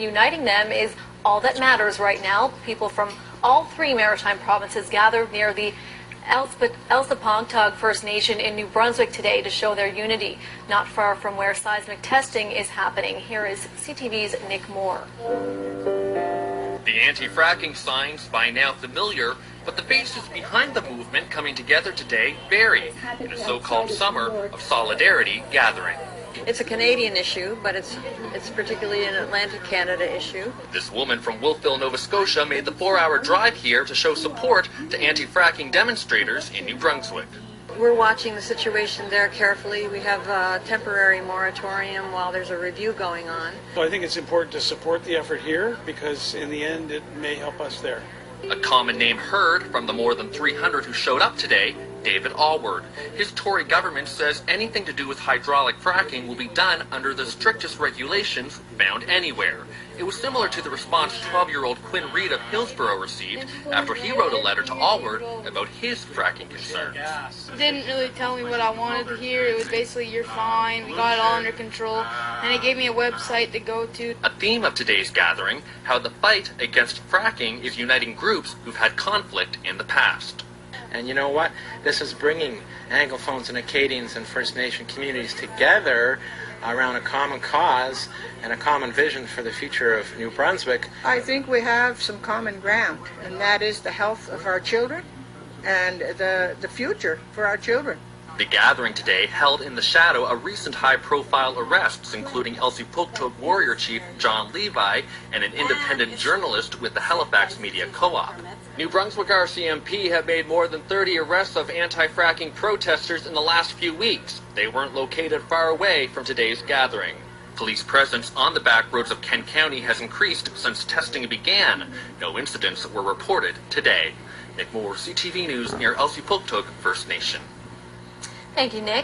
Uniting them is all that matters right now. People from all three maritime provinces gathered near the Elsipogtog First Nation in New Brunswick today to show their unity, not far from where seismic testing is happening. Here is CTV's Nick Moore. The anti-fracking signs by now familiar, but the faces behind the movement coming together today vary in a so-called Summer of Solidarity gathering. It's a Canadian issue, but it's particularly an Atlantic Canada issue. This woman from Wolfville, Nova Scotia made the 4-hour drive here to show support to anti-fracking demonstrators in New Brunswick. We're watching the situation there carefully. We have a temporary moratorium while there's a review going on. So I think it's important to support the effort here because in the end it may help us there. A common name heard from the more than 300 who showed up today, David Allward. His Tory government says anything to do with hydraulic fracking will be done under the strictest regulations found anywhere. It was similar to the response 12-year-old Quinn Reed of Hillsborough received after he wrote a letter to Allward about his fracking concerns. Didn't really tell me what I wanted to hear. It was basically, you're fine, we got it all under control, and it gave me a website to go to. A theme of today's gathering, how the fight against fracking is uniting groups who've had conflict in the past. And you know what? This is bringing Anglophones and Acadians and First Nation communities together around a common cause and a common vision for the future of New Brunswick. I think we have some common ground, and that is the health of our children and the future for our children. The gathering today held in the shadow of recent high-profile arrests, including Elsipogtog warrior chief John Levi and an independent journalist with the Halifax Media Co-op. New Brunswick RCMP have made more than 30 arrests of anti-fracking protesters in the last few weeks. They weren't located far away from today's gathering. Police presence on the back roads of Kent County has increased since testing began. No incidents were reported today. Nick Moore, CTV News, near Elsipogtog First Nation. Thank you, Nick.